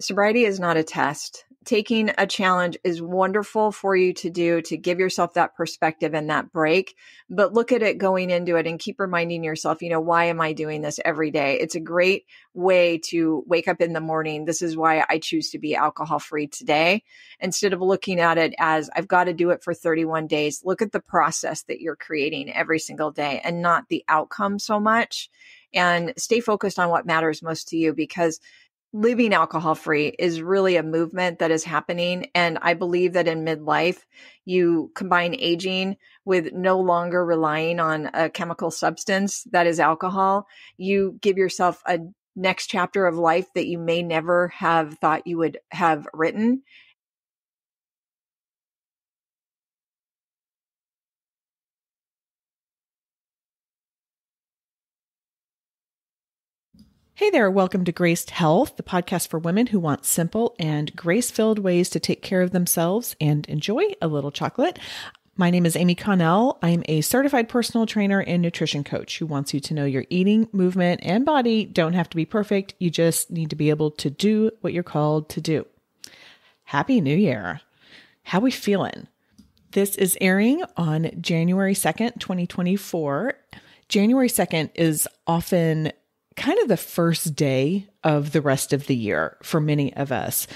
Sobriety is not a test. Taking a challenge is wonderful for you to do to give yourself that perspective and that break, but look at it going into it and keep reminding yourself, why am I doing this every day? It's a great way to wake up in the morning. This is why I choose to be alcohol free today. Instead of looking at it as I've got to do it for 31 days, look at the process that you're creating every single day and not the outcome so much. And stay focused on what matters most to you, because living alcohol free is really a movement that is happening. And I believe that in midlife, you combine aging with no longer relying on a chemical substance that is alcohol. You give yourself a next chapter of life that you may never have thought you would have written. Hey there, welcome to Graced Health, the podcast for women who want simple and grace-filled ways to take care of themselves and enjoy a little chocolate. My name is Amy Connell. I'm a certified personal trainer and nutrition coach who wants you to know your eating, movement, and body don't have to be perfect. You just need to be able to do what you're called to do. Happy New Year. How we feeling? This is airing on January 2nd, 2024. January 2nd is often kind of the first day of the rest of the year for many of us,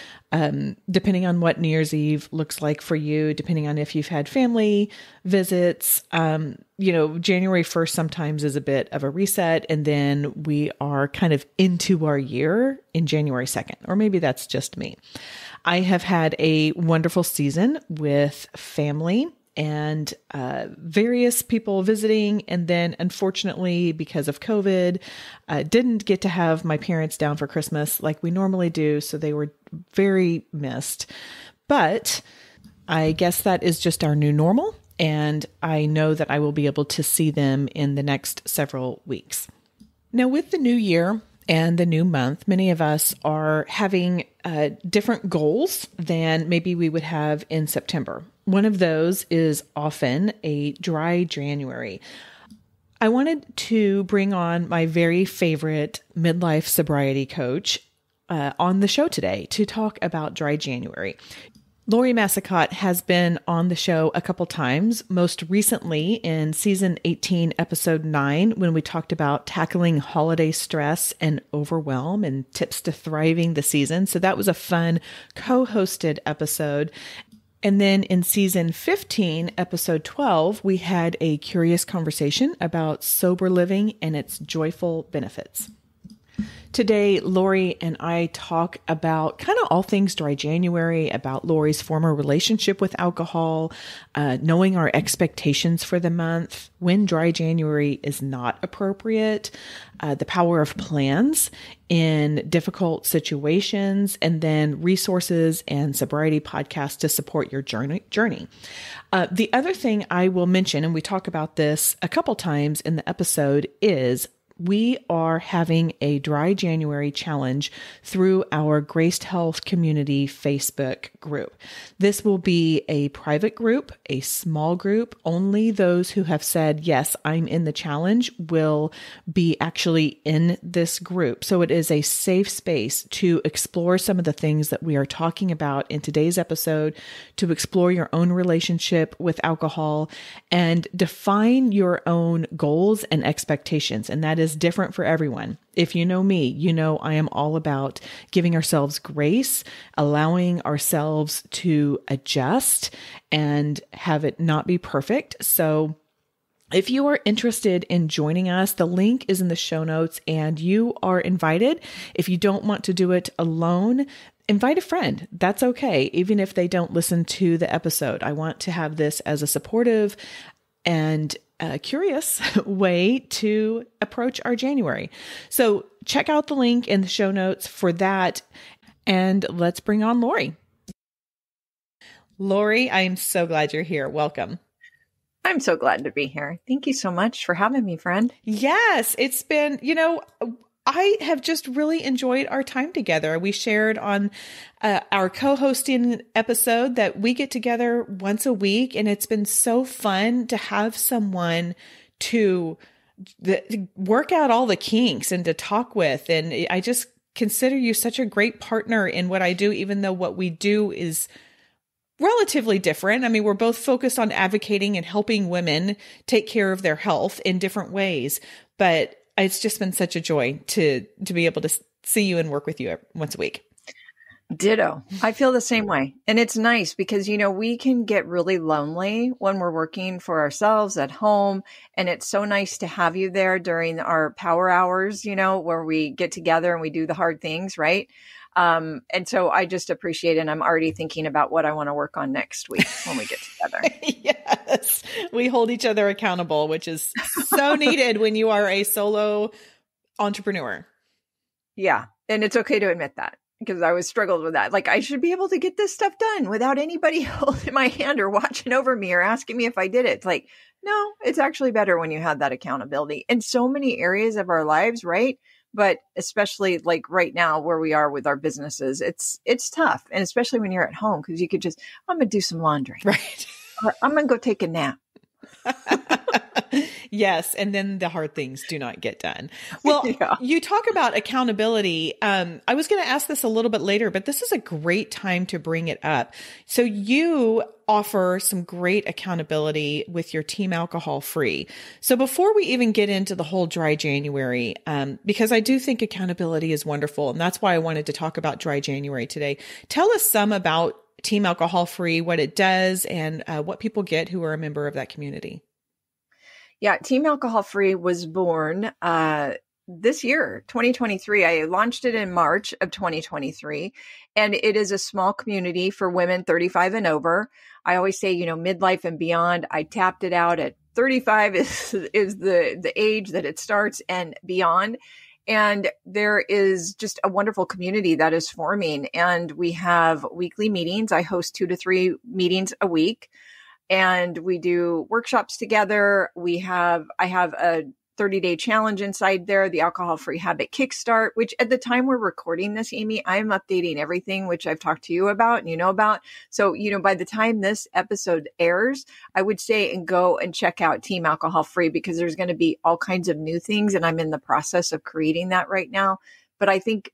depending on what New Year's Eve looks like for you, depending on if you've had family visits. January 1st sometimes is a bit of a reset, and then we are kind of into our year in January 2nd, or maybe that's just me. I have had a wonderful season with family and various people visiting. And then unfortunately, because of COVID, didn't get to have my parents down for Christmas like we normally do. So they were very missed. But I guess that is just our new normal. And I know that I will be able to see them in the next several weeks. Now, with the new year and the new month, many of us are having different goals than maybe we would have in September. One of those is often a dry January. I wanted to bring on my very favorite midlife sobriety coach on the show today to talk about dry January. Lori Massicot has been on the show a couple times, most recently in season 18, episode 9, when we talked about tackling holiday stress and overwhelm and tips to thriving the season. So that was a fun co-hosted episode. And then in season 15, episode 12, we had a curious conversation about sober living and its joyful benefits. Today, Lori and I talk about kind of all things dry January, about Lori's former relationship with alcohol, knowing our expectations for the month, when dry January is not appropriate, the power of plans in difficult situations, and then resources and sobriety podcasts to support your journey. The other thing I will mention, and we talk about this a couple times in the episode, is we are having a dry January challenge through our Graced Health Community Facebook group. This will be a private group, a small group. Only those who have said, yes, I'm in the challenge will be actually in this group. So it is a safe space to explore some of the things that we are talking about in today's episode, to explore your own relationship with alcohol and define your own goals and expectations. And that is different for everyone. If you know me, you know I am all about giving ourselves grace, allowing ourselves to adjust and have it not be perfect. So if you are interested in joining us, the link is in the show notes and you are invited. If you don't want to do it alone, invite a friend. That's okay. Even if they don't listen to the episode, I want to have this as a supportive and curious way to approach our January. So check out the link in the show notes for that. And let's bring on Lori. Lori, I am so glad you're here. Welcome. I'm so glad to be here. Thank you so much for having me, friend. Yes, it's been, I have just really enjoyed our time together. We shared on our co-hosting episode that we get together once a week, and it's been so fun to have someone to work out all the kinks and to talk with. And I just consider you such a great partner in what I do, even though what we do is relatively different. I mean, we're both focused on advocating and helping women take care of their health in different ways, but it's just been such a joy to be able to see you and work with you once a week. Ditto. I feel the same way. And it's nice because, we can get really lonely when we're working for ourselves at home. And it's so nice to have you there during our power hours, where we get together and we do the hard things, right? And so I just appreciate it. And I'm already thinking about what I want to work on next week when we get together. Yes. We hold each other accountable, which is so needed when you are a solo entrepreneur. Yeah. And it's okay to admit that. Because I was struggled with that. Like, I should be able to get this stuff done without anybody holding my hand or watching over me or asking me if I did it. It's like, no, it's actually better when you have that accountability in so many areas of our lives, right? But especially like right now where we are with our businesses, it's tough. And especially when you're at home, because you could just, I'm going to do some laundry. Right. Or I'm going to go take a nap. Yes. And then the hard things do not get done. Well, You talk about accountability. I was going to ask this a little bit later, but this is a great time to bring it up. So you offer some great accountability with your Team Alcohol Free. So before we even get into the whole Dry January, because I do think accountability is wonderful, and that's why I wanted to talk about Dry January today. Tell us some about Team Alcohol Free, what it does, and what people get who are a member of that community. Yeah, Team Alcohol Free was born this year, 2023. I launched it in March of 2023, and it is a small community for women 35 and over. I always say, midlife and beyond. I tapped it out at 35 is the age that it starts and beyond. And there is just a wonderful community that is forming. And we have weekly meetings. I host 2 to 3 meetings a week. And we do workshops together. I have a 30-day challenge inside there, the Alcohol Free Habit Kickstart, which at the time we're recording this, Amy, I'm updating everything, which I've talked to you about and you know about. So, by the time this episode airs, I would say and go and check out Team Alcohol Free because there's going to be all kinds of new things. And I'm in the process of creating that right now. But I think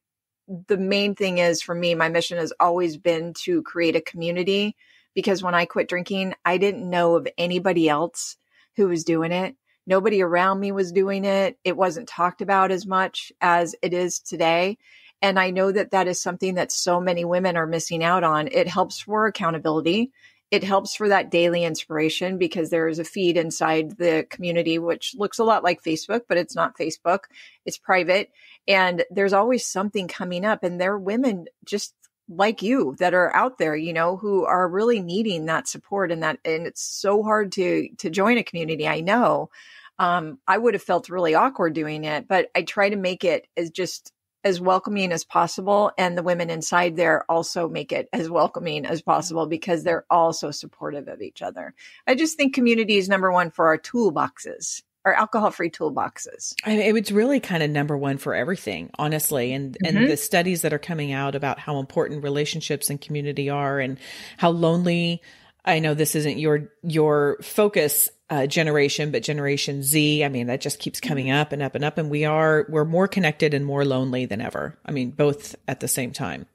the main thing is for me, my mission has always been to create a community. Because when I quit drinking, I didn't know of anybody else who was doing it. Nobody around me was doing it. It wasn't talked about as much as it is today. And I know that that is something that so many women are missing out on. It helps for accountability. It helps for that daily inspiration because there is a feed inside the community, which looks a lot like Facebook, but it's not Facebook. It's private. And there's always something coming up. And there are women just like you that are out there, who are really needing that support and it's so hard to join a community. I know, I would have felt really awkward doing it, but I try to make it as welcoming as possible. And the women inside there also make it as welcoming as possible because they're all so supportive of each other. I just think community is number one for our toolboxes. Our alcohol-free toolboxes. I mean, it's really kind of number one for everything, honestly. And the studies that are coming out about how important relationships and community are and how lonely, I know this isn't your focus generation, but Generation Z, I mean, that just keeps coming up and up and up. And we're more connected and more lonely than ever. I mean, both at the same time.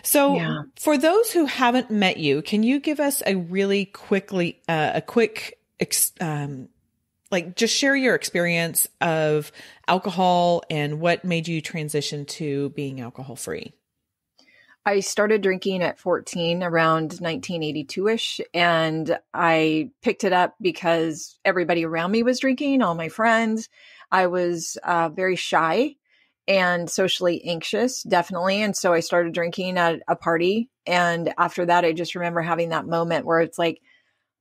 So for those who haven't met you, can you give us a really quick just share your experience of alcohol and what made you transition to being alcohol free? I started drinking at 14, around 1982-ish, and I picked it up because everybody around me was drinking, all my friends. I was very shy and socially anxious, definitely. And so I started drinking at a party. And after that, I just remember having that moment where it's like,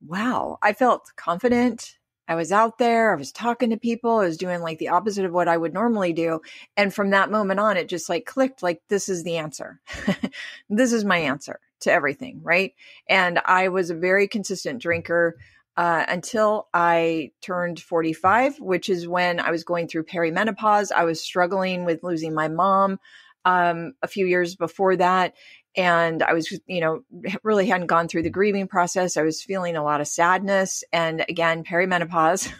wow, I felt confident. I was out there, I was talking to people, I was doing like the opposite of what I would normally do. And from that moment on, it just like clicked, like, this is the answer. This is my answer to everything. Right. And I was a very consistent drinker until I turned 45, which is when I was going through perimenopause. I was struggling with losing my mom a few years before that. And I was, really hadn't gone through the grieving process. I was feeling a lot of sadness. And again, perimenopause,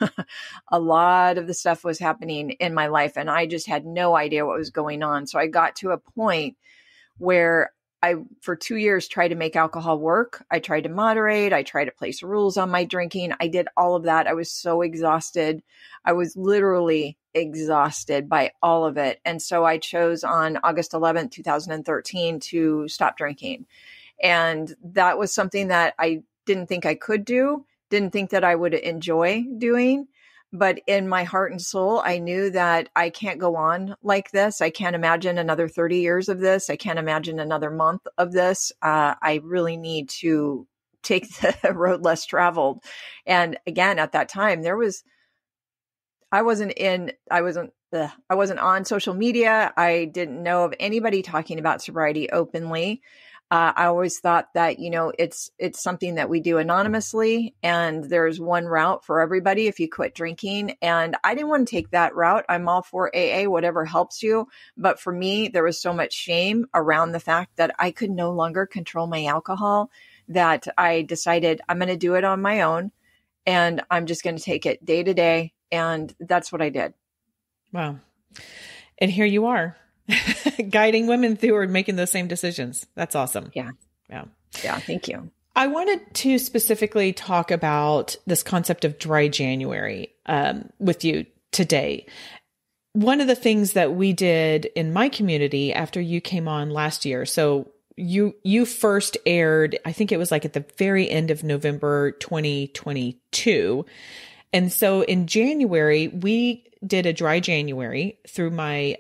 a lot of the stuff was happening in my life. And I just had no idea what was going on. So I got to a point where I, for 2 years, tried to make alcohol work. I tried to moderate. I tried to place rules on my drinking. I did all of that. I was so exhausted. I was literally exhausted by all of it. And so I chose on August 11th, 2013 to stop drinking. And that was something that I didn't think I could do, didn't think that I would enjoy doing. But in my heart and soul, I knew that I can't go on like this. I can't imagine another 30 years of this. I can't imagine another month of this. I really need to take the road less traveled. And again, at that time, I wasn't on social media. I didn't know of anybody talking about sobriety openly. I always thought that, it's something that we do anonymously, and there's one route for everybody if you quit drinking. And I didn't want to take that route. I'm all for AA, whatever helps you. But for me, there was so much shame around the fact that I could no longer control my alcohol that I decided I'm going to do it on my own, and I'm just going to take it day to day. And that's what I did. Wow. And here you are. Guiding women through or making those same decisions. That's awesome. Yeah. Yeah. Yeah. Thank you. I wanted to specifically talk about this concept of dry January with you today. One of the things that we did in my community after you came on last year, so you first aired, I think it was like at the very end of November 2022. And so in January, we did a dry January through my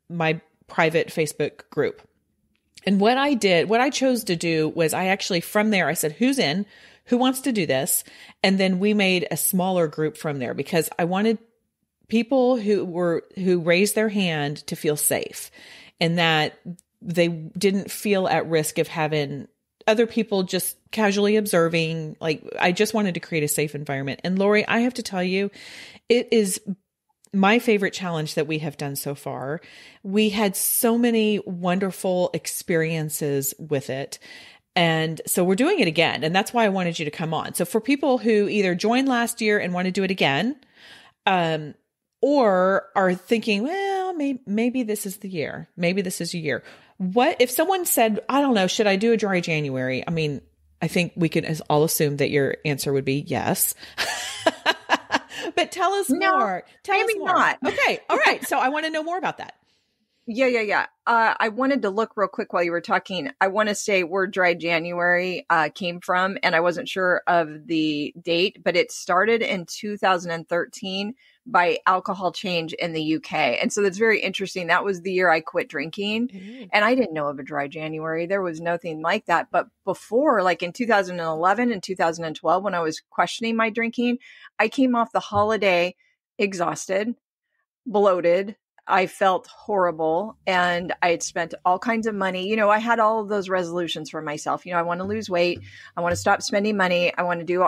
my private Facebook group. And what I chose to do was I actually, from there, I said, who's in, who wants to do this? And then we made a smaller group from there because I wanted people who raised their hand to feel safe and that they didn't feel at risk of having other people just casually observing. Like, I just wanted to create a safe environment. And Lori, I have to tell you, it is my favorite challenge that we have done so far. We had so many wonderful experiences with it. And so we're doing it again. And that's why I wanted you to come on. So for people who either joined last year and want to do it again, or are thinking, well, maybe this is the year. Maybe this is a year. What if someone said, I don't know, should I do a dry January? I mean, I think we could all assume that your answer would be yes. But tell us more. Tell us more. Not. Okay. All right. So I want to know more about that. Yeah. I wanted to look real quick while you were talking. I want to say where dry January came from, and I wasn't sure of the date, but it started in 2013 by Alcohol Change in the UK. And so that's very interesting. That was the year I quit drinking. Mm-hmm. And I didn't know of a dry January. There was nothing like that. But before, like in 2011 and 2012, when I was questioning my drinking, I came off the holiday exhausted, bloated. I felt horrible, and I had spent all kinds of money. I had all of those resolutions for myself. I want to lose weight. I want to stop spending money. I want to do,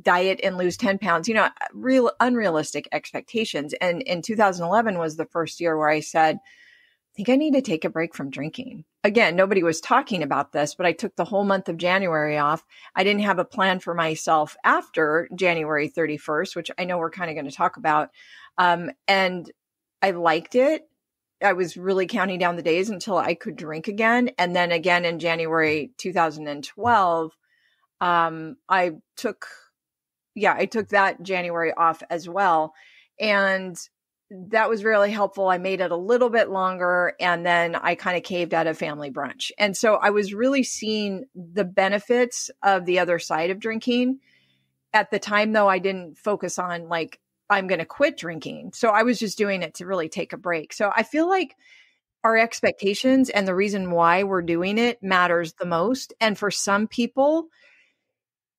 diet and lose 10 pounds, real unrealistic expectations. And in 2011 was the first year where I said, I think I need to take a break from drinking. Again, nobody was talking about this, but I took the whole month of January off. I didn't have a plan for myself after January 31st, which I know we're kind of going to talk about. And I liked it. I was really counting down the days until I could drink again. And then again in January 2012, I took that January off as well. And that was really helpful. I made it a little bit longer, and then I kind of caved at a family brunch. And so I was really seeing the benefits of the other side of drinking. At the time, though, I didn't focus on like, I'm going to quit drinking. So I was just doing it to really take a break. So I feel like our expectations and the reason why we're doing it matters the most. And for some people,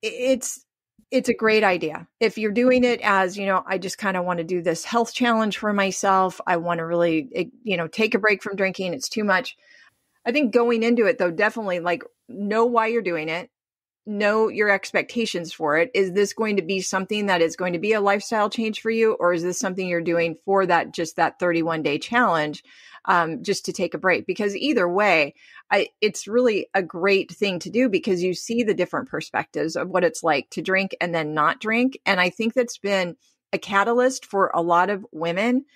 it's a great idea. If you're doing it as, I just kind of want to do this health challenge for myself. I want to really, take a break from drinking. It's too much. I think going into it though, definitely like know why you're doing it. know your expectations for it. Is this going to be something that is going to be a lifestyle change for you? Or is this something you're doing for just that 31-day challenge, just to take a break? Because either way, it's really a great thing to do because you see the different perspectives of what it's like to drink and then not drink. And I think that's been a catalyst for a lot of women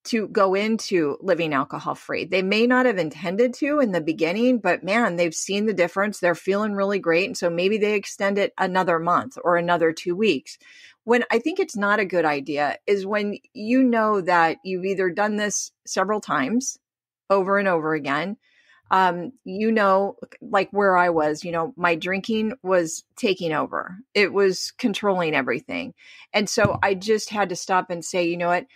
to go into living alcohol free. They may not have intended to in the beginning, but man, they've seen the difference. They're feeling really great. And so maybe they extend it another month or another 2 weeks. When I think it's not a good idea is when you know that you've either done this several times over and over again. Like where I was, my drinking was taking over. It was controlling everything. And so I just had to stop and say, you know what?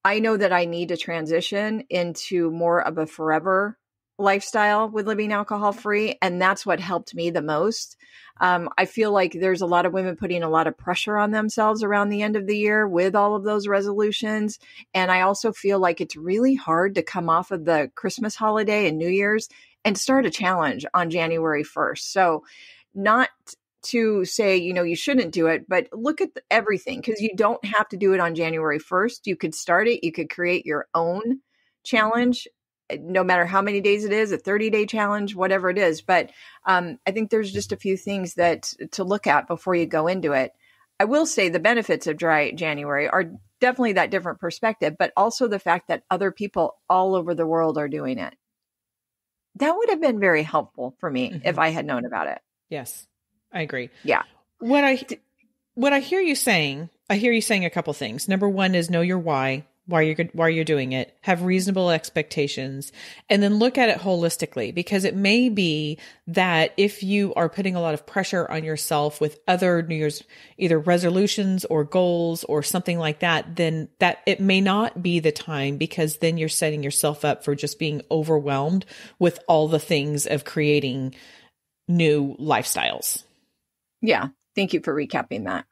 I know that I need to transition into more of a forever lifestyle with living alcohol free. And that's what helped me the most. I feel like there's a lot of women putting a lot of pressure on themselves around the end of the year with all of those resolutions. And I also feel like it's really hard to come off of the Christmas holiday and New Year's and start a challenge on January 1st. So not to say, you shouldn't do it, but look at everything because you don't have to do it on January 1st. You could start it. You could create your own challenge, no matter how many days it is, a 30-day challenge, whatever it is. But I think there's just a few things to look at before you go into it. I will say the benefits of dry January are definitely that different perspective, but also the fact that other people all over the world are doing it. That would have been very helpful for me if I had known about it. Yes. I agree. Yeah. What I hear you saying, a couple things. Number one is know your why you're doing it, have reasonable expectations, and then look at it holistically, because it may be that if you are putting a lot of pressure on yourself with other New Year's, either resolutions or goals or something like that, then that it may not be the time, because then you're setting yourself up for just being overwhelmed with all the things of creating new lifestyles. Yeah. Thank you for recapping that.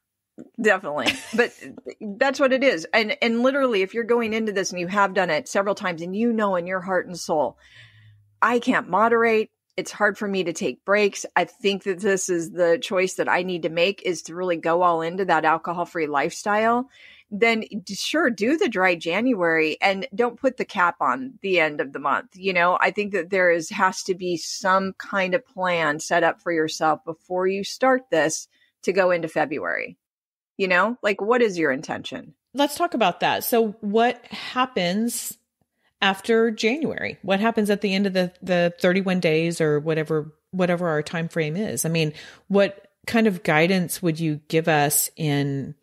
Definitely. But that's what it is. And literally, if you're going into this and you have done it several times and in your heart and soul, I can't moderate. It's hard for me to take breaks. I think that this is the choice that I need to make, is to really go all into that alcohol-free lifestyle. Then sure, do the dry January and don't put the cap on the end of the month. I think that has to be some kind of plan set up for yourself before you start this to go into February. Like, what is your intention? Let's talk about that. So what happens after January? What happens at the end of the 31 days or whatever our time frame is? I mean, what kind of guidance would you give us in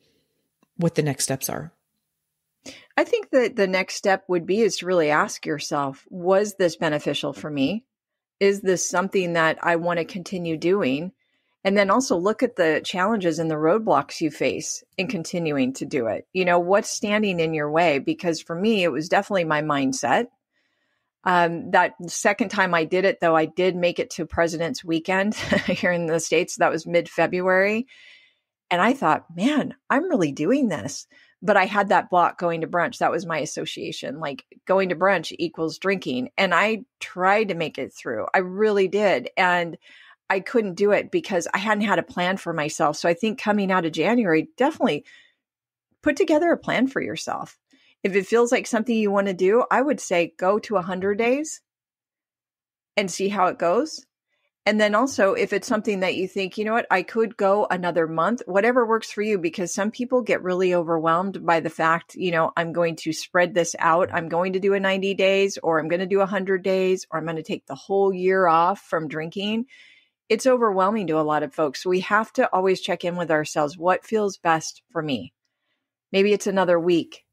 what the next steps are? I think that the next step is to really ask yourself, was this beneficial for me? Is this something that I want to continue doing? And then also look at the challenges and the roadblocks you face in continuing to do it. What's standing in your way? Because for me, it was definitely my mindset. That second time I did it, though, I did make it to President's Weekend here in the States. That was mid-February. And I thought, man, I'm really doing this. But I had that block going to brunch. That was my association. Like, going to brunch equals drinking. And I tried to make it through. I really did. And I couldn't do it because I hadn't had a plan for myself. So I think coming out of January, definitely put together a plan for yourself. If it feels like something you want to do, I would say go to 100 days and see how it goes. And then also, if it's something that you think, I could go another month, whatever works for you, because some people get really overwhelmed by the fact, I'm going to spread this out. I'm going to do a 90 days, or I'm going to do 100 days, or I'm going to take the whole year off from drinking. It's overwhelming to a lot of folks. So we have to always check in with ourselves. What feels best for me? Maybe it's another week.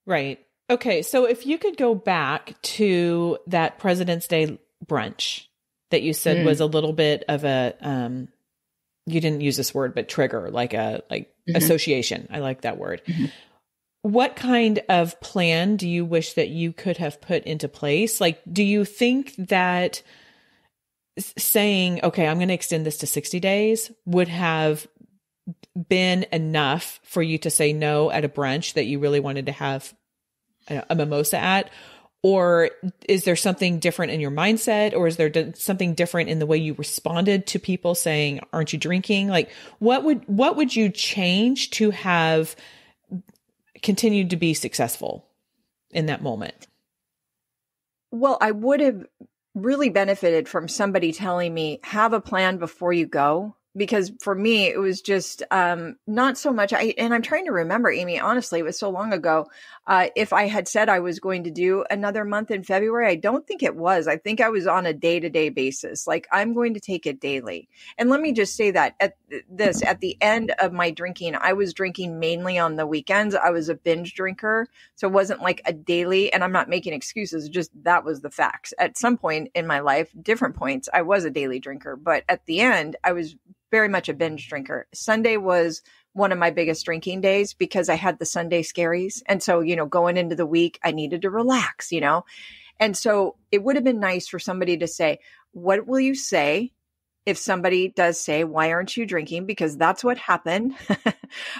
Right. Okay. So if you could go back to that President's Day brunch that you said was a little bit of a, you didn't use this word, but trigger, like association. I like that word. Mm-hmm. What kind of plan do you wish that you could have put into place? Like, do you think that saying, okay, I'm going to extend this to 60 days would have been enough for you to say no at a brunch that you really wanted to have a mimosa at? Or is there something different in your mindset? Or is there something different in the way you responded to people saying, aren't you drinking? Like what would you change to have continued to be successful in that moment? Well, I would have really benefited from somebody telling me, have a plan before you go. Because for me, it was just not so much. And I'm trying to remember, Amy, honestly, it was so long ago. If I had said I was going to do another month in February, I don't think it was. I think I was on a day-to-day basis. Like, I'm going to take it daily. And let me just say that at the end of my drinking, I was drinking mainly on the weekends. I was a binge drinker. So it wasn't like a daily, and I'm not making excuses, just that was the facts. At some point in my life, different points, I was a daily drinker. But at the end, I was very much a binge drinker. Sunday was one of my biggest drinking days because I had the Sunday scaries. And so, going into the week, I needed to relax, And so it would have been nice for somebody to say, what will you say if somebody does say, why aren't you drinking? Because that's what happened.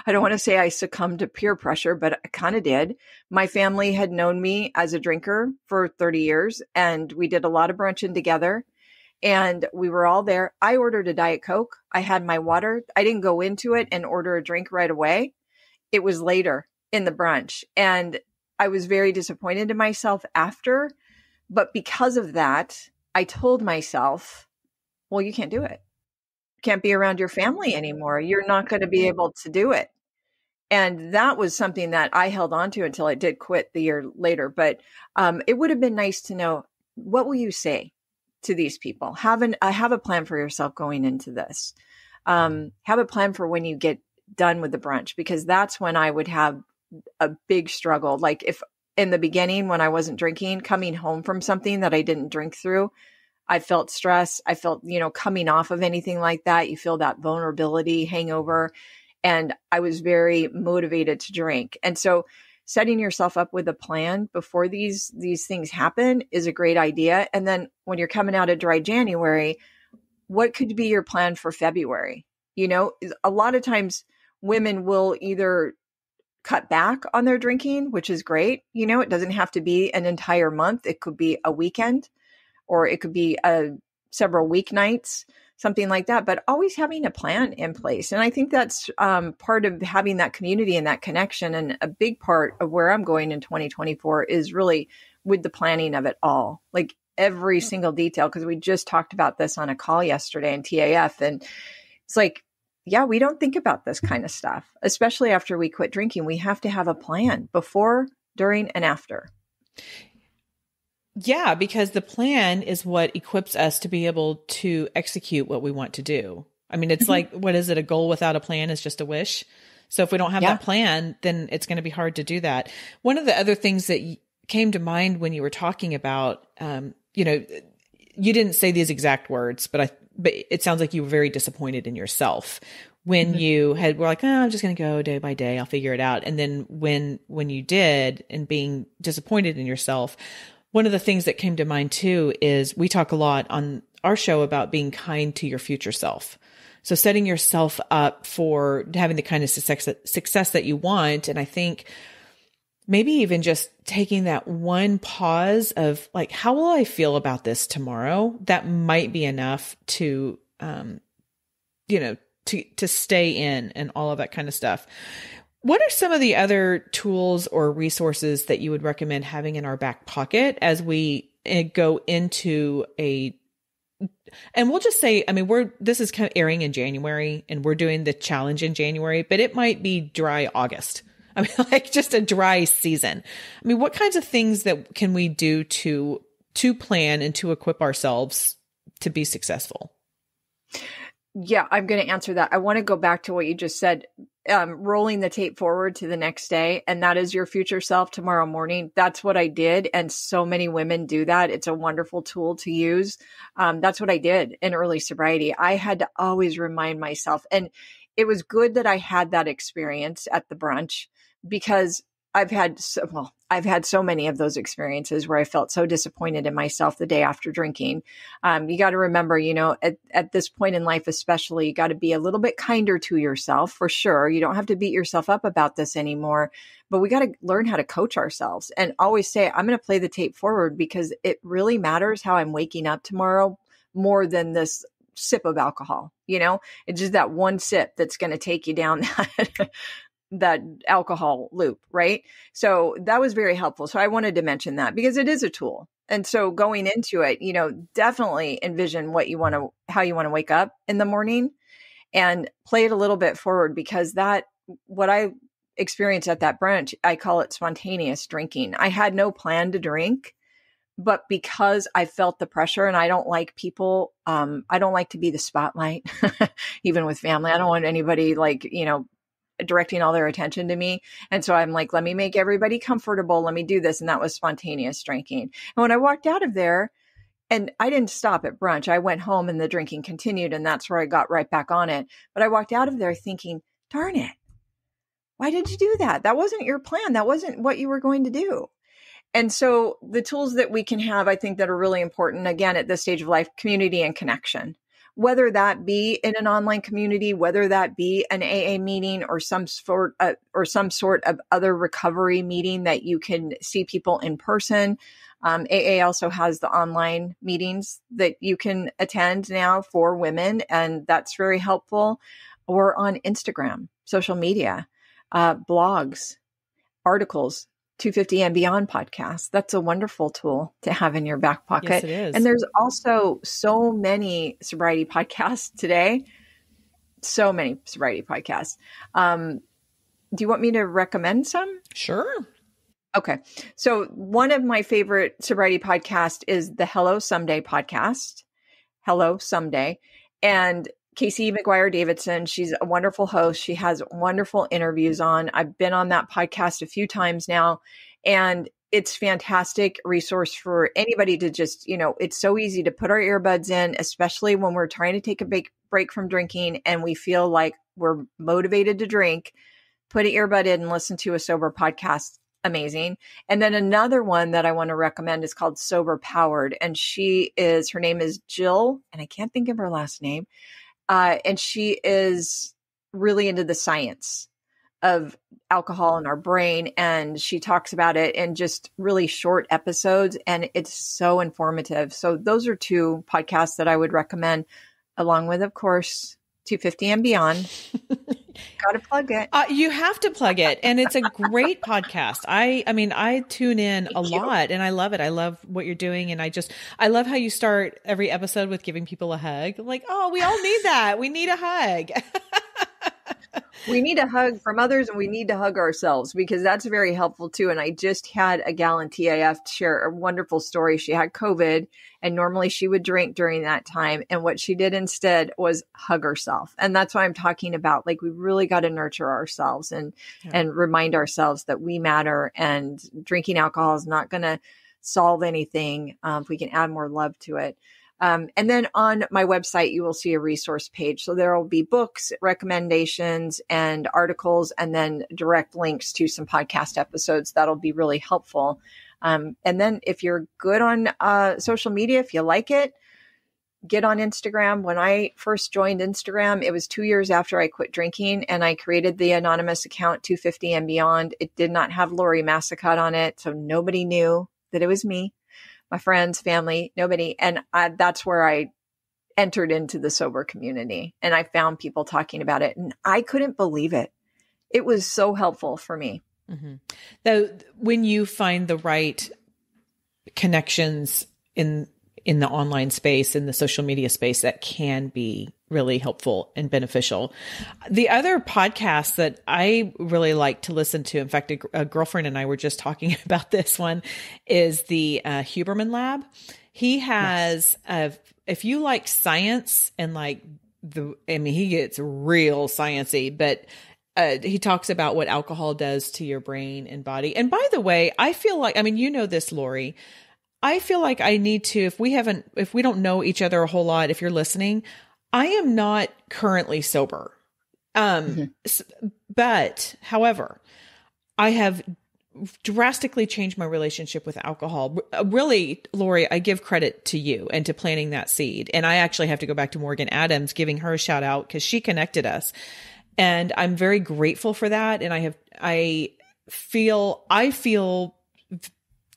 I don't want to say I succumbed to peer pressure, but I kind of did. My family had known me as a drinker for 30 years, and we did a lot of brunching together. And we were all there. I ordered a Diet Coke. I had my water. I didn't go into it and order a drink right away. It was later in the brunch. And I was very disappointed in myself after. But because of that, I told myself, well, you can't do it. You can't be around your family anymore. You're not going to be able to do it. And that was something that I held on to until I did quit the year later. But it would have been nice to know, what will you say to these people? Have a plan for yourself going into this. Have a plan for when you get done with the brunch, because that's when I would have a big struggle. Like if in the beginning, when I wasn't drinking, coming home from something that I didn't drink through, I felt stress. I felt, coming off of anything like that, you feel that vulnerability hangover. And I was very motivated to drink. And so setting yourself up with a plan before these things happen is a great idea. And then when you're coming out of dry January, what could be your plan for February? A lot of times women will either cut back on their drinking, which is great. It doesn't have to be an entire month. It could be a weekend, or it could be several weeknights, something like that, but always having a plan in place. And I think that's part of having that community and that connection. And a big part of where I'm going in 2024 is really with the planning of it all, like every single detail, because we just talked about this on a call yesterday in TAF. And it's like, yeah, we don't think about this kind of stuff, especially after we quit drinking. We have to have a plan before, during, and after. Yeah, because the plan is what equips us to be able to execute what we want to do. I mean, it's like, what is it? A goal without a plan is just a wish. So if we don't have that plan, then it's going to be hard to do that. One of the other things that came to mind when you were talking about, you didn't say these exact words, but it sounds like you were very disappointed in yourself when you were like, I'm just going to go day by day. I'll figure it out. And then when you did, and being disappointed in yourself, one of the things that came to mind too is we talk a lot on our show about being kind to your future self. So setting yourself up for having the kind of success that you want. And I think maybe even just taking that one pause of like, how will I feel about this tomorrow? That might be enough to, to stay in and all of that kind of stuff. What are some of the other tools or resources that you would recommend having in our back pocket as we go into and we'll just say, I mean, this is kind of airing in January and we're doing the challenge in January, but it might be dry August. I mean, like just a dry season. I mean, what kinds of things that can we do to plan and to equip ourselves to be successful? Yeah, I'm going to answer that. I want to go back to what you just said, rolling the tape forward to the next day. And that is your future self tomorrow morning. That's what I did. And so many women do that. It's a wonderful tool to use. That's what I did in early sobriety. I had to always remind myself. And it was good that I had that experience at the brunch, because I've had so many of those experiences where I felt so disappointed in myself the day after drinking. You got to remember, at this point in life, especially, you got to be a little bit kinder to yourself for sure. You don't have to beat yourself up about this anymore, but we got to learn how to coach ourselves and always say, I'm going to play the tape forward because it really matters how I'm waking up tomorrow more than this sip of alcohol. It's just that one sip that's going to take you down that alcohol loop, right? So that was very helpful. So I wanted to mention that because it is a tool. And so going into it, definitely envision how you want to wake up in the morning and play it a little bit forward, because what I experienced at that brunch, I call it spontaneous drinking. I had no plan to drink, but because I felt the pressure, and I don't like people, I don't like to be the spotlight, even with family. I don't want anybody directing all their attention to me. And so I'm like, let me make everybody comfortable. Let me do this. And that was spontaneous drinking. And when I walked out of there, and I didn't stop at brunch, I went home and the drinking continued. And that's where I got right back on it. But I walked out of there thinking, darn it, why did you do that? That wasn't your plan. That wasn't what you were going to do. And so the tools that we can have, I think, that are really important, again, at this stage of life, community and connection. Whether that be in an online community, whether that be an AA meeting or some sort of other recovery meeting that you can see people in person. AA also has the online meetings that you can attend now for women, and that's very helpful. Or on Instagram, social media, blogs, articles, 250 and Beyond podcast. That's a wonderful tool to have in your back pocket. Yes, it is. And there's also so many sobriety podcasts today. So many sobriety podcasts. Do you want me to recommend some? Sure. Okay. So one of my favorite sobriety podcasts is the Hello Someday podcast. Hello Someday. And Casey McGuire Davidson, she's a wonderful host. She has wonderful interviews on. I've been on that podcast a few times now, and it's fantastic resource for anybody to just, it's so easy to put our earbuds in, especially when we're trying to take a big break from drinking and we feel like we're motivated to drink. Put an earbud in and listen to a sober podcast. Amazing. And then another one that I want to recommend is called Sober Powered. And her name is Jill, and I can't think of her last name. And she is really into the science of alcohol in our brain. And she talks about it in just really short episodes. And it's so informative. So those are two podcasts that I would recommend, along with, of course, 250 and Beyond. Got to plug it. You have to plug it. And it's a great podcast. I tune in a lot and I love it. I love what you're doing. And I love how you start every episode with giving people a hug. I'm like, oh, we all need that. We need a hug. We need a hug from others, and we need to hug ourselves, because that's very helpful too. And I just had a gal in TAF share a wonderful story. She had COVID, and normally she would drink during that time. And what she did instead was hug herself. And that's what I'm talking about. Like, we really got to nurture ourselves and remind ourselves that we matter, and drinking alcohol is not going to solve anything if we can add more love to it. And then on my website, you will see a resource page. So there will be books, recommendations, and articles, and then direct links to some podcast episodes. That'll be really helpful. And then if you're good on social media, if you like it, get on Instagram. When I first joined Instagram, it was 2 years after I quit drinking, and I created the anonymous account 250 and Beyond. It did not have Lori Massicot on it, so nobody knew that it was me. My friends, family, nobody. And that's where I entered into the sober community, and I found people talking about it, and I couldn't believe it. It was so helpful for me. Mm-hmm. Though when you find the right connections in the online space, in the social media space, that can be really helpful and beneficial. The other podcast that I really like to listen to, in fact, a girlfriend and I were just talking about this one, is the Huberman Lab. He has, if you like science and he gets real sciencey, but he talks about what alcohol does to your brain and body. And by the way, I feel like, this, Lori, I feel like I need to, if we don't know each other a whole lot, if you're listening, I am not currently sober. But however, I have drastically changed my relationship with alcohol. Really, Lori, I give credit to you and to planting that seed. And I actually have to go back to Morgan Adams, giving her a shout out because she connected us. And I'm very grateful for that. And I feel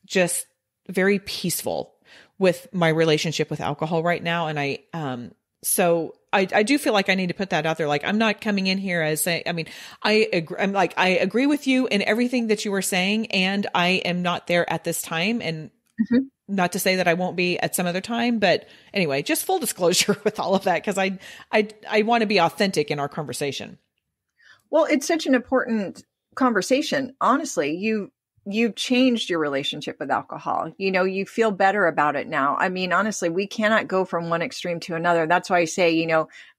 just very peaceful with my relationship with alcohol right now. And so I do feel like I need to put that out there. Like, I'm not coming in here as saying, I mean, I agree with you in everything that you were saying, and I am not there at this time. And not to say that I won't be at some other time, but anyway, just full disclosure with all of that. Cause I want to be authentic in our conversation. Well, it's such an important conversation. Honestly, you've changed your relationship with alcohol. You feel better about it now. I mean, honestly, we cannot go from one extreme to another. That's why I say,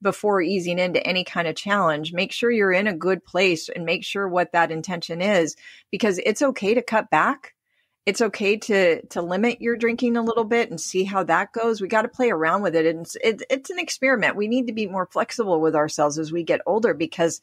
before easing into any kind of challenge, make sure you're in a good place and make sure what that intention is, because it's okay to cut back. It's okay to limit your drinking a little bit and see how that goes. We got to play around with it. And it's an experiment. We need to be more flexible with ourselves as we get older, because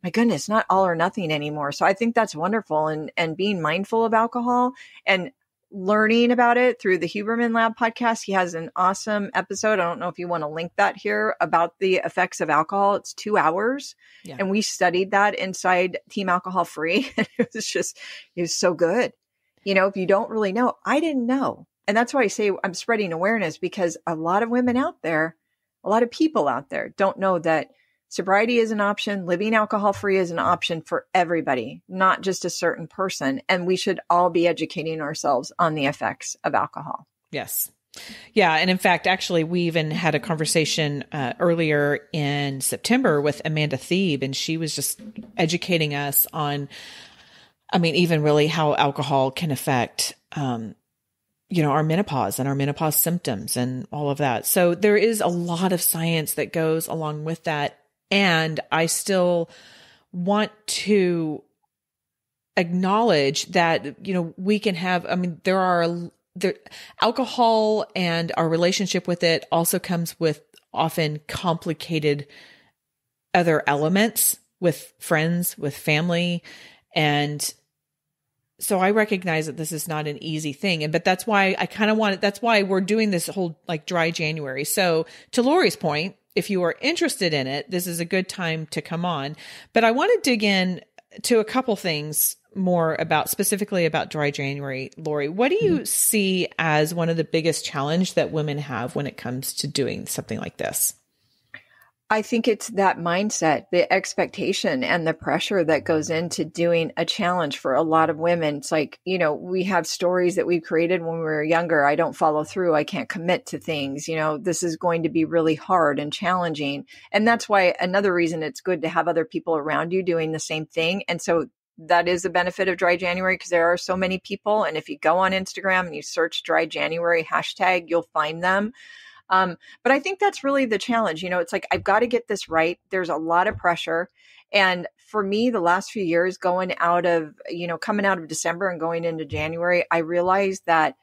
my goodness, not all or nothing anymore. So I think that's wonderful. And being mindful of alcohol and learning about it through the Huberman Lab podcast. He has an awesome episode. I don't know if you want to link that here, about the effects of alcohol. It's 2 hours. Yeah. And we studied that inside Team Alcohol Free. It was so good. If you don't really know, I didn't know. And that's why I say I'm spreading awareness, because a lot of women out there, a lot of people out there don't know that sobriety is an option. Living alcohol-free is an option for everybody, not just a certain person. And we should all be educating ourselves on the effects of alcohol. Yes. Yeah. And in fact, actually, we even had a conversation earlier in September with Amanda Thebe, and she was just educating us on, even really how alcohol can affect, our menopause and our menopause symptoms and all of that. So there is a lot of science that goes along with that. And I still want to acknowledge that, we can have, alcohol and our relationship with it also comes with often complicated other elements with friends, with family. And so I recognize that this is not an easy thing. But that's why I kind of that's why we're doing this whole dry January. So to Lori's point, if you are interested in it, this is a good time to come on. But I want to dig in to a couple things more specifically about dry January. Lori, what do you see as one of the biggest challenge that women have when it comes to doing something like this? I think it's that mindset, the expectation and the pressure that goes into doing a challenge for a lot of women. It's like, we have stories that we've created when we were younger. I don't follow through. I can't commit to things. This is going to be really hard and challenging. And that's why another reason it's good to have other people around you doing the same thing. And so that is the benefit of dry January, because there are so many people. And if you go on Instagram and you search dry January hashtag, you'll find them. But I think that's really the challenge. It's like, I've got to get this right. There's a lot of pressure. And for me, the last few years coming out of December and going into January, I realized that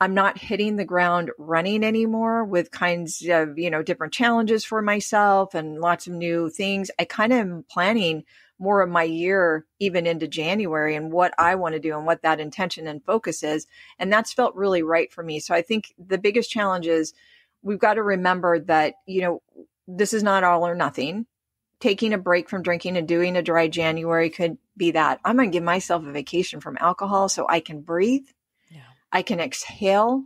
I'm not hitting the ground running anymore with kinds of, different challenges for myself and lots of new things. I kind of am planning more of my year, even into January, and what I want to do and what that intention and focus is. And that's felt really right for me. So I think the biggest challenge is, we've got to remember that, this is not all or nothing. Taking a break from drinking and doing a dry January could be that. I'm going to give myself a vacation from alcohol so I can breathe. Yeah. I can exhale,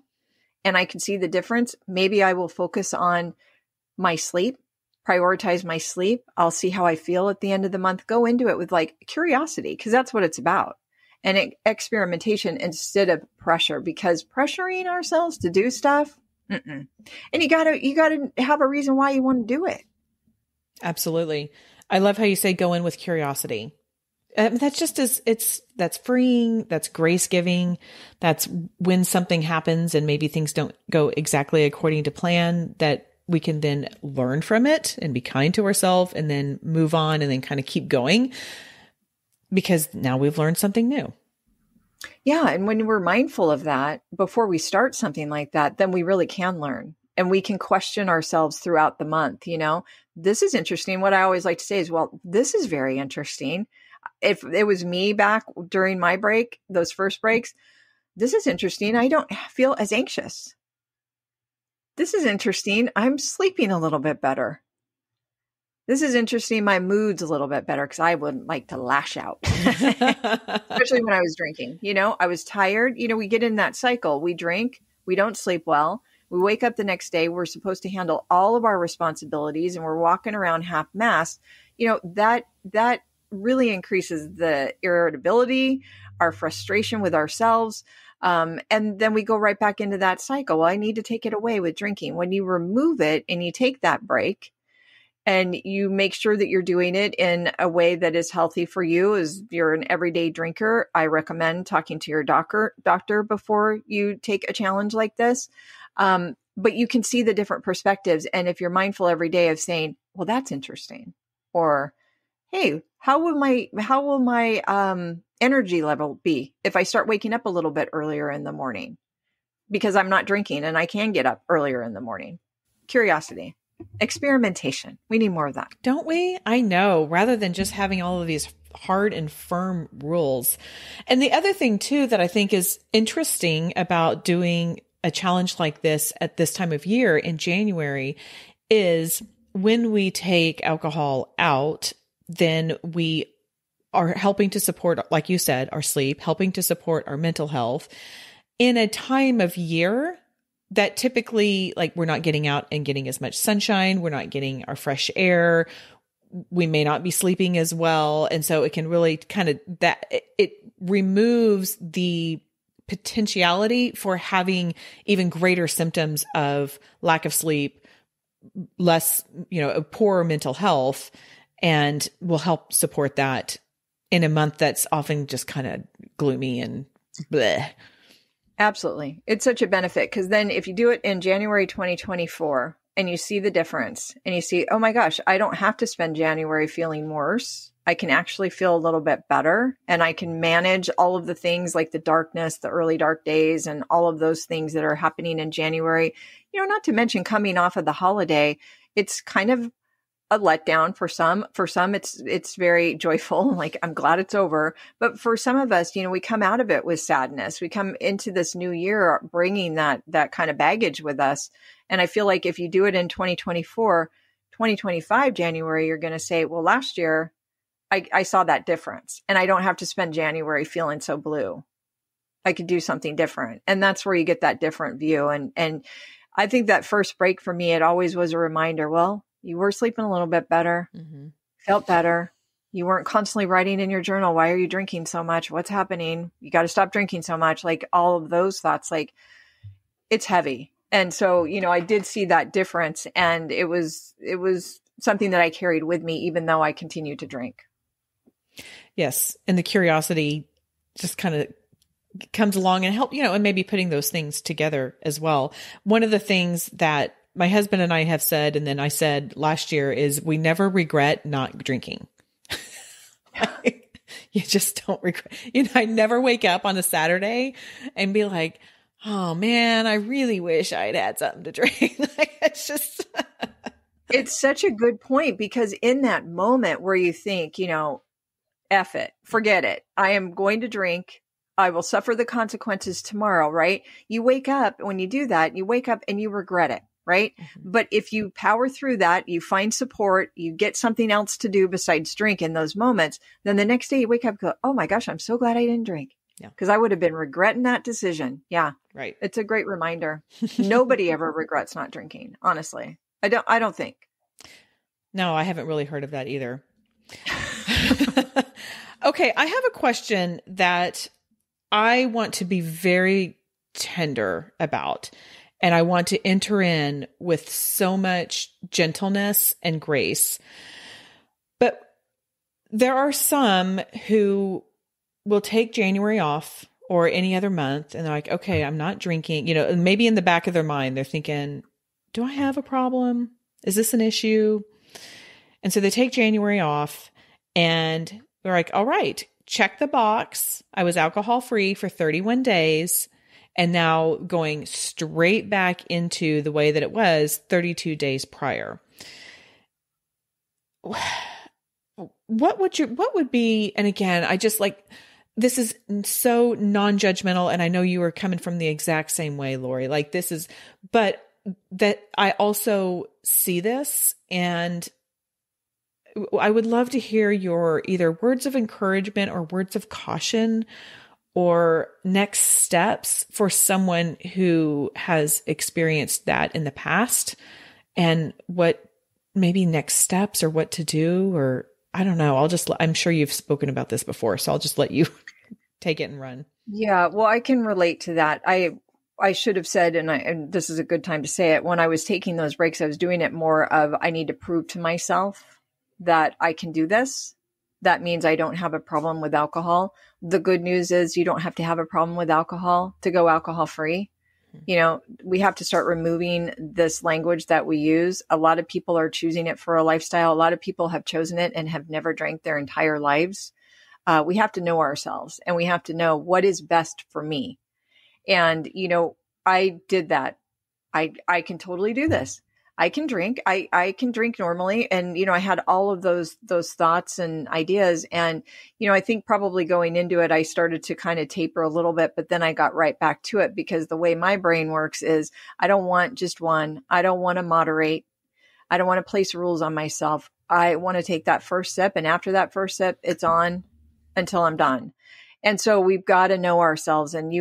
and I can see the difference. Maybe I will focus on my sleep, prioritize my sleep. I'll see how I feel at the end of the month. Go into it with curiosity, because that's what it's about. And experimentation instead of pressure, because pressuring ourselves to do stuff, and you gotta have a reason why you want to do it. Absolutely. I love how you say go in with curiosity. That's just that's freeing. That's grace giving. That's when something happens and maybe things don't go exactly according to plan, that we can then learn from it and be kind to ourselves and then move on and then kind of keep going, because now we've learned something new. Yeah. And when we're mindful of that before we start something like that, then we really can learn, and we can question ourselves throughout the month. This is interesting. What I always like to say is, well, this is very interesting. if it was me back during my break, those first breaks, this is interesting. I don't feel as anxious. This is interesting. I'm sleeping a little bit better. This is interesting. My mood's a little bit better because I wouldn't like to lash out, especially when I was drinking. I was tired. We get in that cycle. We drink. We don't sleep well. We wake up the next day. We're supposed to handle all of our responsibilities and we're walking around half-mast. That really increases the irritability, our frustration with ourselves. And then we go right back into that cycle. Well, I need to take it away with drinking. When you remove it and you take that break, and you make sure that you're doing it in a way that is healthy for you. As you're an everyday drinker, I recommend talking to your doctor before you take a challenge like this. But you can see the different perspectives. And if you're mindful every day of saying, well, that's interesting. Or, hey, how will my energy level be if I start waking up a little bit earlier in the morning? Because I'm not drinking and I can get up earlier in the morning. Curiosity. Experimentation. We need more of that. Don't we? I know, rather than just having all of these hard and firm rules. And the other thing too, that I think is interesting about doing a challenge like this at this time of year in January is when we take alcohol out, then we are helping to support, like you said, our sleep, helping to support our mental health in a time of year that typically, like, we're not getting out and getting as much sunshine. We're not getting our fresh air. We may not be sleeping as well. And so it can really it removes the potentiality for having even greater symptoms of lack of sleep, less, poor mental health, and will help support that in a month that's often just kind of gloomy and bleh. Absolutely. It's such a benefit because then if you do it in January 2024 and you see the difference and you see, oh my gosh, I don't have to spend January feeling worse. I can actually feel a little bit better and I can manage all of the things like the darkness, the early dark days, and all of those things that are happening in January. Not to mention coming off of the holiday, it's kind of a letdown for some. For some, it's very joyful. Like, I'm glad it's over. But for some of us, we come out of it with sadness. We come into this new year bringing that kind of baggage with us. And I feel like if you do it in 2024, 2025 January, you're going to say, well, last year I saw that difference and I don't have to spend January feeling so blue. I could do something different. And that's where you get that different view. And I think that first break for me, it always was a reminder, well, you were sleeping a little bit better, felt better. You weren't constantly writing in your journal, why are you drinking so much? What's happening? You got to stop drinking so much. Like, all of those thoughts, like, it's heavy. And so, I did see that difference, and it was something that I carried with me, even though I continued to drink. Yes. And the curiosity just kind of comes along and help, and maybe putting those things together as well. One of the things that my husband and I have said, and then I said last year, is we never regret not drinking. You just don't regret. I never wake up on a Saturday and be like, oh man, I really wish I'd had something to drink. It's just, it's such a good point, because in that moment where you think, F it, forget it. I am going to drink. I will suffer the consequences tomorrow, right? You wake up, when you do that, you wake up and you regret it. Right. Mm-hmm. But if you power through that, you find support, you get something else to do besides drink in those moments, then the next day you wake up and go, oh my gosh, I'm so glad I didn't drink. Yeah. Because I would have been regretting that decision. Yeah. Right. It's a great reminder. Nobody ever regrets not drinking. Honestly. I don't think. No, I haven't really heard of that either. Okay. I have a question that I want to be very tender about. And I want to enter in with so much gentleness and grace. But there are some who will take January off or any other month, and they're like, okay, I'm not drinking. Maybe in the back of their mind, they're thinking, do I have a problem? Is this an issue? And so they take January off and they're like, all right, check the box. I was alcohol free for 31 days. And now going straight back into the way that it was 32 days prior. what would be, and again, I just like, this is so non-judgmental. And I know you are coming from the exact same way, Lori, like this is, but that I also see this, and I would love to hear your either words of encouragement or words of caution or next steps for someone who has experienced that in the past, and what maybe next steps or what to do, or I don't know. I'm sure you've spoken about this before, so I'll just let you take it and run. Yeah, well, I can relate to that. I should have said, and this is a good time to say it, when I was taking those breaks, I was doing it more of, I need to prove to myself that I can do this. That means I don't have a problem with alcohol. The good news is you don't have to have a problem with alcohol to go alcohol free. You know, we have to start removing this language that we use. A lot of people are choosing it for a lifestyle. A lot of people have chosen it and have never drank their entire lives. We have to know ourselves, and we have to know what is best for me. And, you know, I did that. I can totally do this. I can drink. I can drink normally. And, you know, I had all of those thoughts and ideas. And, you know, I think probably going into it, I started to kind of taper a little bit, but then I got right back to it, because the way my brain works is I don't want just one. I don't want to moderate. I don't want to place rules on myself. I want to take that first sip. And after that first sip, it's on until I'm done. And so we've got to know ourselves. And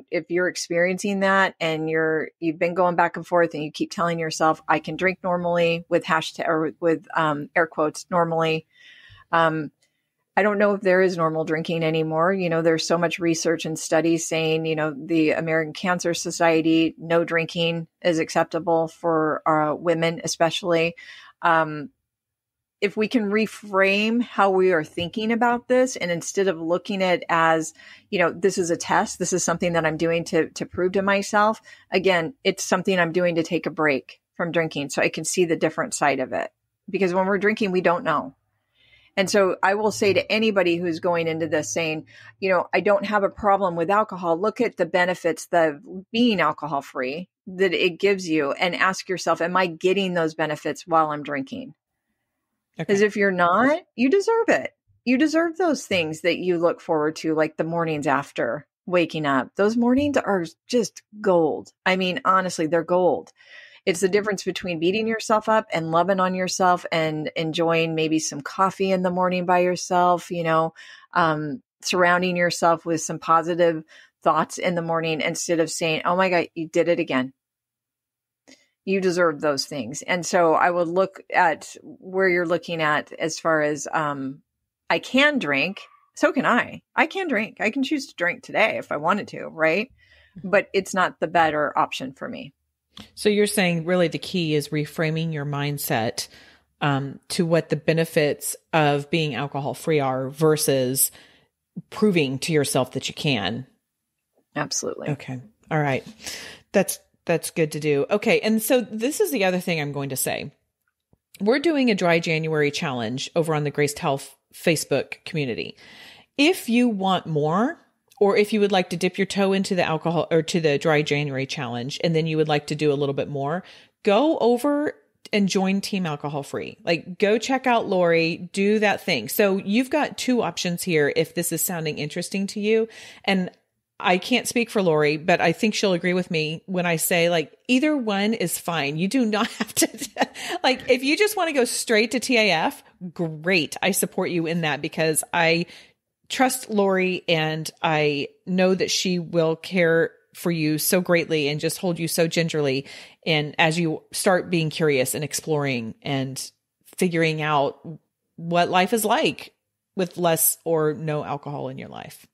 if you're experiencing that and you've been going back and forth and you keep telling yourself, I can drink normally with hashtag or with air quotes normally. I don't know if there is normal drinking anymore. You know, there's so much research and studies saying, you know, the American Cancer Society, no drinking is acceptable for women, especially. If we can reframe how we are thinking about this, and instead of looking at it as, you know, this is a test, this is something that I'm doing to prove to myself. Again, it's something I'm doing to take a break from drinking so I can see the different side of it. Because when we're drinking, we don't know. And so I will say to anybody who's going into this saying, you know, I don't have a problem with alcohol. Look at the benefits of being alcohol free that it gives you, and ask yourself, am I getting those benefits while I'm drinking? Because if you're not, you deserve it. You deserve those things that you look forward to, like the mornings after waking up. Those mornings are just gold. I mean, honestly, they're gold. It's the difference between beating yourself up and loving on yourself and enjoying maybe some coffee in the morning by yourself, you know, surrounding yourself with some positive thoughts in the morning, instead of saying, oh my God, you did it again. You deserve those things. And so I would look at where you're looking at as far as, I can drink. So can I. I can drink. I can choose to drink today if I wanted to, right? But it's not the better option for me. So you're saying really the key is reframing your mindset to what the benefits of being alcohol free are versus proving to yourself that you can. Absolutely. Okay. All right. That's good to do. Okay. And so this is the other thing I'm going to say. We're doing a dry January challenge over on the Graced Health Facebook community. If you want more, or if you would like to dip your toe into the alcohol or to the dry January challenge, and then you would like to do a little bit more, go over and join Team Alcohol Free. Like, go check out Lori, do that thing. So you've got two options here if this is sounding interesting to you. And I can't speak for Lori, but I think she'll agree with me when I say, like, either one is fine. You do not have to, like, if you just want to go straight to TAF, great. I support you in that, because I trust Lori and I know that she will care for you so greatly and just hold you so gingerly. And as you start being curious and exploring and figuring out what life is like with less or no alcohol in your life.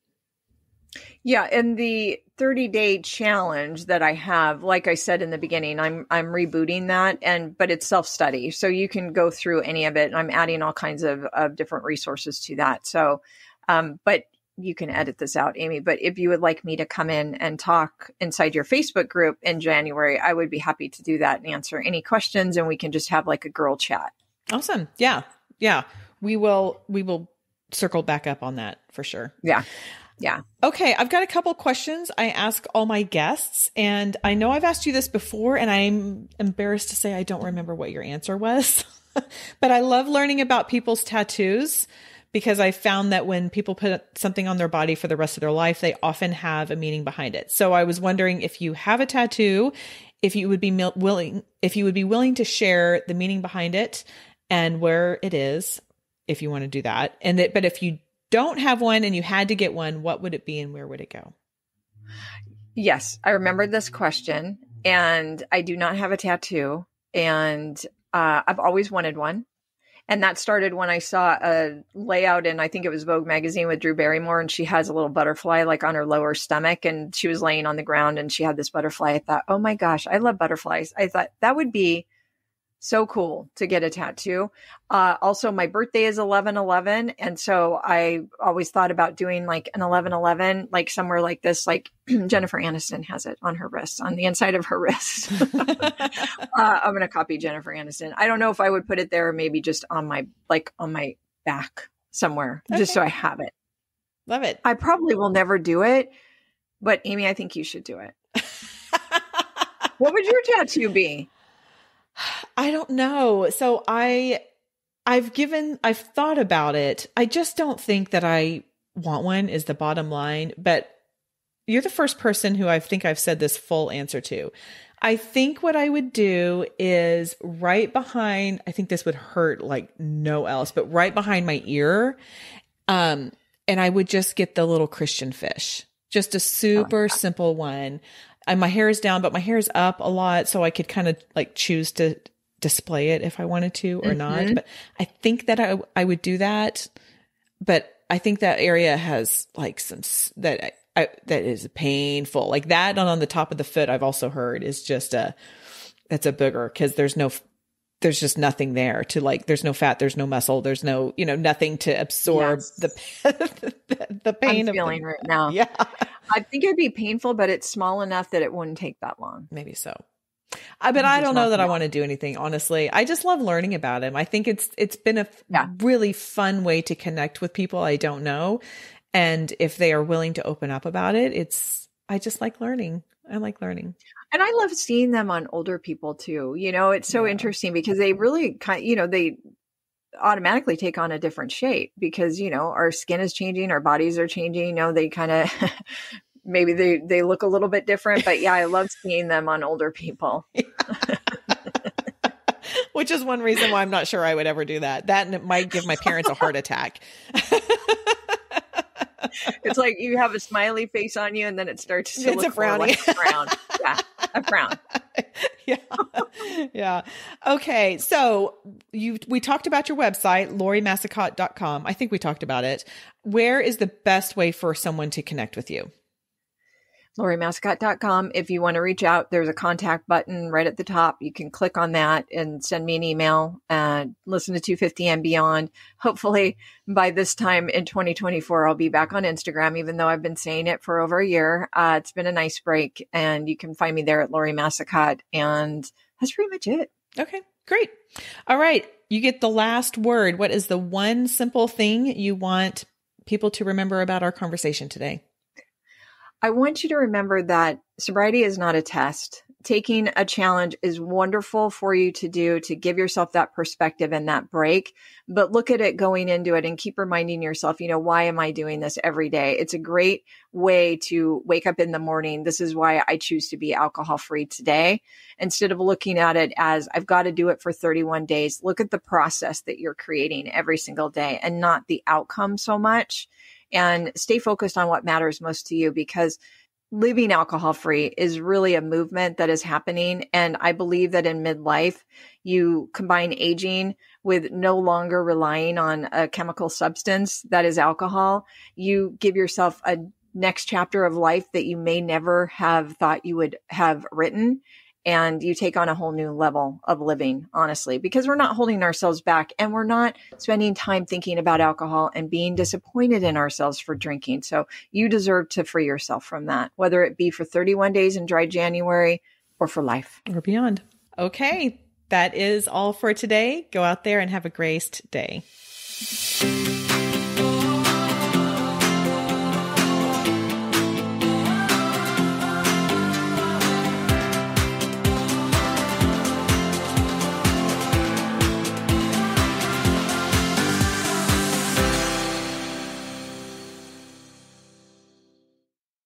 Yeah. And the 30-day challenge that I have, like I said in the beginning, I'm rebooting that, but it's self-study. So you can go through any of it, and I'm adding all kinds of different resources to that. So, but you can edit this out, Amy, but if you would like me to come in and talk inside your Facebook group in January, I would be happy to do that and answer any questions, and we can just have like a girl chat. Awesome. Yeah. Yeah. We will circle back up on that for sure. Yeah. Yeah. Okay. I've got a couple questions I ask all my guests, and I know I've asked you this before, and I'm embarrassed to say I don't remember what your answer was. But I love learning about people's tattoos because I found that when people put something on their body for the rest of their life, they often have a meaning behind it. So I was wondering if you have a tattoo, if you would be willing to share the meaning behind it and where it is, if you want to do that. But if you don't have one and you had to get one, what would it be and where would it go? Yes, I remember this question, and I do not have a tattoo, and I've always wanted one. And that started when I saw a layout in, I think it was Vogue magazine with Drew Barrymore, and she has a little butterfly like on her lower stomach, and she was laying on the ground and she had this butterfly. I thought, oh my gosh, I love butterflies. I thought that would be so cool to get a tattoo. Also, my birthday is 11/11. And so I always thought about doing like an 11/11, like somewhere like this, like Jennifer Aniston has it on her wrist, on the inside of her wrist. I'm going to copy Jennifer Aniston. I don't know if I would put it there or maybe just on my back somewhere, just so I have it. Love it. I probably will never do it, but Amy, I think you should do it. What would your tattoo be? I don't know. So I've thought about it. I just don't think that I want one is the bottom line, but you're the first person who I think I've said this full answer to. I think what I would do is right behind, I think this would hurt like no else, but right behind my ear. And I would just get the little Christian fish, just a super simple one. And my hair is down, but my hair is up a lot. So I could kind of like choose to display it if I wanted to or not. But I think that I would do that. But I think that area has like some, that is painful. Like that on the top of the foot, I've also heard is just that's a booger because there's just nothing there to like, there's no fat, there's no muscle, there's no, nothing to absorb the pain. I'm feeling right now. Yeah. I think it'd be painful, but it's small enough that it wouldn't take that long. Maybe so. But I don't know that I want to do anything, honestly. I just love learning about him. I think it's been a really fun way to connect with people I don't know. And if they are willing to open up about it, I just like learning. I like learning. And I love seeing them on older people too. It's so interesting because they really they automatically take on a different shape because, our skin is changing, our bodies are changing, they kind of, maybe they look a little bit different, but yeah, I love seeing them on older people. Which is one reason why I'm not sure I would ever do that. That it might give my parents a heart attack. It's like you have a smiley face on you and then it starts to look more like a frown. Yeah, a frown. Yeah. Yeah. Okay. So we talked about your website, LoriMassicot.com. I think we talked about it. Where is the best way for someone to connect with you? LoriMassicot.com. If you want to reach out, there's a contact button right at the top. You can click on that and send me an email and listen to 250 and beyond. Hopefully by this time in 2024, I'll be back on Instagram, even though I've been saying it for over a year. It's been a nice break and you can find me there at Lori Massicot. And that's pretty much it. Okay, great. All right. You get the last word. What is the one simple thing you want people to remember about our conversation today? I want you to remember that sobriety is not a test. Taking a challenge is wonderful for you to do to give yourself that perspective and that break, but look at it going into it and keep reminding yourself, why am I doing this every day? It's a great way to wake up in the morning. This is why I choose to be alcohol free today. Instead of looking at it as I've got to do it for 31 days, look at the process that you're creating every single day and not the outcome so much. And stay focused on what matters most to you because living alcohol free is really a movement that is happening. And I believe that in midlife, you combine aging with no longer relying on a chemical substance that is alcohol. You give yourself a next chapter of life that you may never have thought you would have written. And you take on a whole new level of living, honestly, because we're not holding ourselves back and we're not spending time thinking about alcohol and being disappointed in ourselves for drinking. So you deserve to free yourself from that, whether it be for 31 days in dry January or for life. Or beyond. Okay. That is all for today. Go out there and have a graced day.